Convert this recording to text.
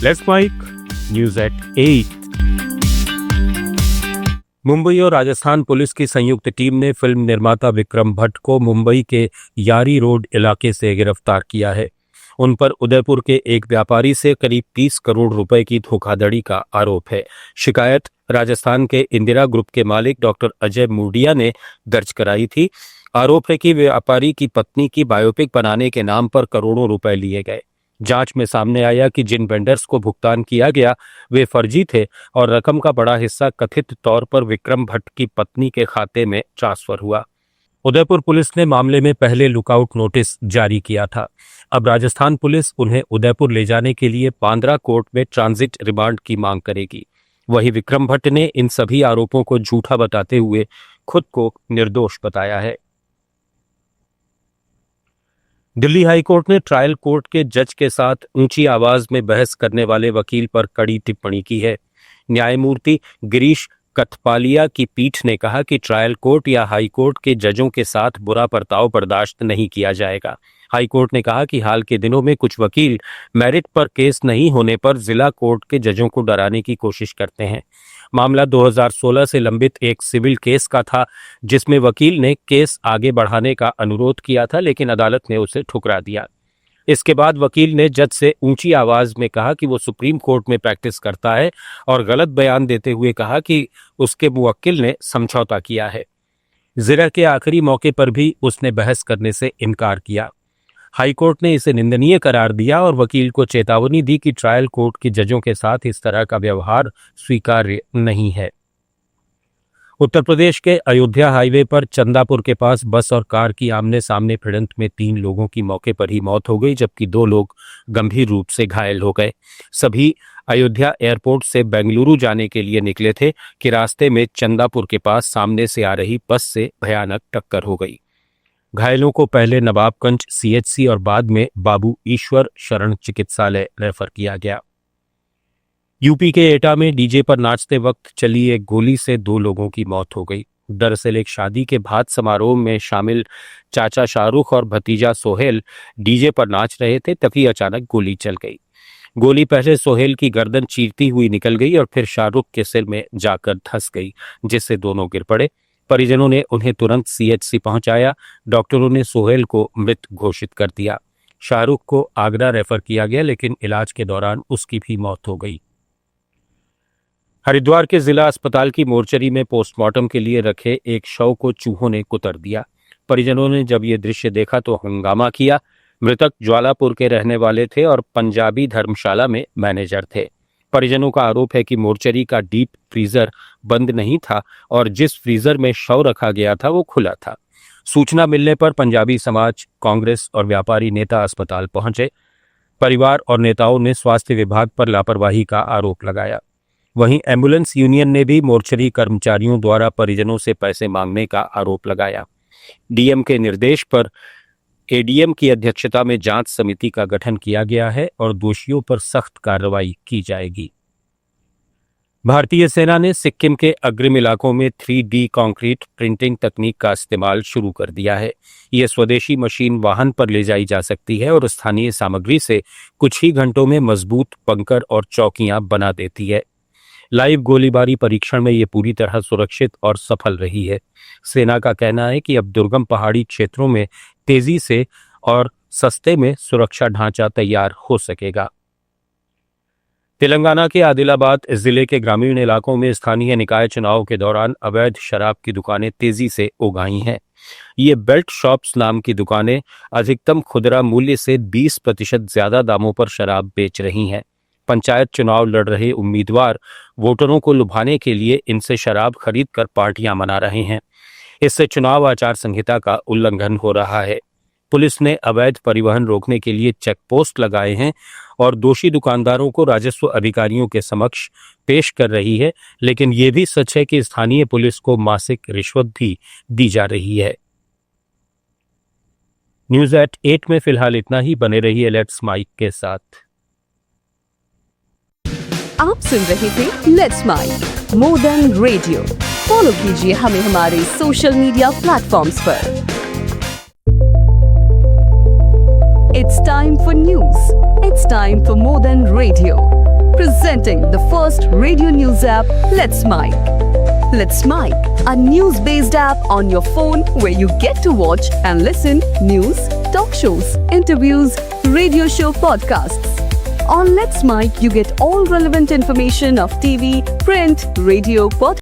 Let's Mic news at 8। Mumbai और Rajasthan police की संयुक्त टीम ने फिल्म निर्माता विक्रम भट्ट को मुंबई के यारी रोड इलाके से गिरफ्तार किया है। उन पर उदयपुर के एक व्यापारी से करीब 30 करोड़ रुपए की धोखाधड़ी का आरोप है। शिकायत राजस्थान के इंदिरा ग्रुप के मालिक डॉक्टर अजय मूडिया ने दर्ज कराई थी। आरोप है कि व्यापारी की पत्नी की बायोपिक बनाने के नाम पर करोड़ों रुपए लिए गए। जांच में सामने आया कि जिन वेंडर्स को भुगतान किया गया वे फर्जी थे और रकम का बड़ा हिस्सा कथित तौर पर विक्रम भट्ट की पत्नी के खाते में ट्रांसफर हुआ। उदयपुर पुलिस ने मामले में पहले लुकआउट नोटिस जारी किया था। अब राजस्थान पुलिस उन्हें उदयपुर ले जाने के लिए बांद्रा कोर्ट में ट्रांजिट रिमांड की मांग करेगी। वहीं विक्रम भट्ट ने इन सभी आरोपों को झूठा बताते हुए खुद को निर्दोष बताया है। दिल्ली हाईकोर्ट ने ट्रायल कोर्ट के जज के साथ ऊंची आवाज में बहस करने वाले वकील पर कड़ी टिप्पणी की है। न्यायमूर्ति गिरीश कथपालिया की पीठ ने कहा कि ट्रायल कोर्ट या हाई कोर्ट के जजों के साथ बुरा बर्ताव बर्दाश्त नहीं किया जाएगा। हाई कोर्ट ने कहा कि हाल के दिनों में कुछ वकील मेरिट पर केस नहीं होने पर जिला कोर्ट के जजों को डराने की कोशिश करते हैं। मामला 2016 से लंबित एक सिविल केस का था, जिसमें वकील ने केस आगे बढ़ाने का अनुरोध किया था, लेकिन अदालत ने उसे ठुकरा दिया। इसके बाद वकील ने जज से ऊंची आवाज में कहा कि वो सुप्रीम कोर्ट में प्रैक्टिस करता है और गलत बयान देते हुए कहा कि उसके मुवक्किल ने समझौता किया है। जिरह के आखिरी मौके पर भी उसने बहस करने से इनकार किया। हाईकोर्ट ने इसे निंदनीय करार दिया और वकील को चेतावनी दी कि ट्रायल कोर्ट के जजों के साथ इस तरह का व्यवहार स्वीकार्य नहीं है। उत्तर प्रदेश के अयोध्या हाईवे पर चंदापुर के पास बस और कार की आमने सामने भिड़ंत में 3 लोगों की मौके पर ही मौत हो गई, जबकि 2 लोग गंभीर रूप से घायल हो गए। सभी अयोध्या एयरपोर्ट से बेंगलुरु जाने के लिए निकले थे कि रास्ते में चंदापुर के पास सामने से आ रही बस से भयानक टक्कर हो गई। घायलों को पहले नवाबगंज सीएचसी और बाद में बाबू ईश्वर शरण चिकित्सालय रेफर किया गया। यूपी के एटा में डीजे पर नाचते वक्त चली एक गोली से 2 लोगों की मौत हो गई। दरअसल एक शादी के भात समारोह में शामिल चाचा शाहरुख और भतीजा सोहेल डीजे पर नाच रहे थे, तभी अचानक गोली चल गई। गोली पहले सोहेल की गर्दन चीरती हुई निकल गई और फिर शाहरुख के सिर में जाकर धंस गई, जिससे दोनों गिर पड़े। परिजनों ने उन्हें तुरंत सीएचसी पहुंचाया। डॉक्टरों ने सोहेल को मृत घोषित कर दिया। शाहरुख को आगरा रेफर किया गया, लेकिन इलाज के दौरान उसकी भी मौत हो गई। हरिद्वार के जिला अस्पताल की मोर्चरी में पोस्टमार्टम के लिए रखे एक शव को चूहों ने कुतर दिया। परिजनों ने जब ये दृश्य देखा तो हंगामा किया। मृतक ज्वालापुर के रहने वाले थे और पंजाबी धर्मशाला में मैनेजर थे। परिजनों का आरोप है कि मोर्चरी का डीप फ्रीजर बंद नहीं था और जिस फ्रीजर में शव रखा गया था वो खुला था। सूचना मिलने पर पंजाबी समाज, कांग्रेस और व्यापारी नेता अस्पताल पहुंचे। परिवार और नेताओं ने स्वास्थ्य विभाग पर लापरवाही का आरोप लगाया। वहीं एम्बुलेंस यूनियन ने भी मोर्चरी कर्मचारियों द्वारा परिजनों से पैसे मांगने का आरोप लगाया। डीएम के निर्देश पर एडीएम की अध्यक्षता में जांच समिति का गठन किया गया है और दोषियों पर सख्त कार्रवाई की जाएगी। भारतीय सेना ने सिक्किम के अग्रिम इलाकों में 3D कंक्रीट प्रिंटिंग तकनीक का इस्तेमाल शुरू कर दिया है। यह स्वदेशी मशीन वाहन पर ले जाई जा सकती है और स्थानीय सामग्री से कुछ ही घंटों में मजबूत बंकर और चौकियां बना देती है। लाइव गोलीबारी परीक्षण में ये पूरी तरह सुरक्षित और सफल रही है। सेना का कहना है कि अब दुर्गम पहाड़ी क्षेत्रों में तेजी से और सस्ते में सुरक्षा ढांचा तैयार हो सकेगा। तेलंगाना के आदिलाबाद जिले के ग्रामीण इलाकों में स्थानीय निकाय चुनाव के दौरान अवैध शराब की दुकानें तेजी से उगाई हैं। ये बेल्ट शॉप्स नाम की दुकानें अधिकतम खुदरा मूल्य से 20% ज्यादा दामों पर शराब बेच रही हैं। पंचायत चुनाव लड़ रहे उम्मीदवार वोटरों को लुभाने के लिए इनसे शराब खरीदकर पार्टियां मना रहे हैं। इससे चुनाव आचार संहिता का उल्लंघन हो रहा है। पुलिस ने अवैध परिवहन रोकने के लिए चेक पोस्ट लगाए हैं और दोषी दुकानदारों को राजस्व अधिकारियों के समक्ष पेश कर रही है, लेकिन ये भी सच है कि स्थानीय पुलिस को मासिक रिश्वत भी दी जा रही है। न्यूज एट 8 में फिलहाल इतना ही। बने रहिए लेट्स माइक के साथ। आप सुन रहे थे Let's Mic more than radio. Follow कीजिए हमें हमारे सोशल मीडिया प्लेटफॉर्म्स पर। It's time for news. It's It's time for More Than Radio. Presenting the first radio news app, Let's Mic. Let's Mic, a news-based app on your phone where you get to watch and listen news, talk shows, interviews, radio show podcasts. On Let's Mic, you get all relevant information of TV, print, radio, podcast.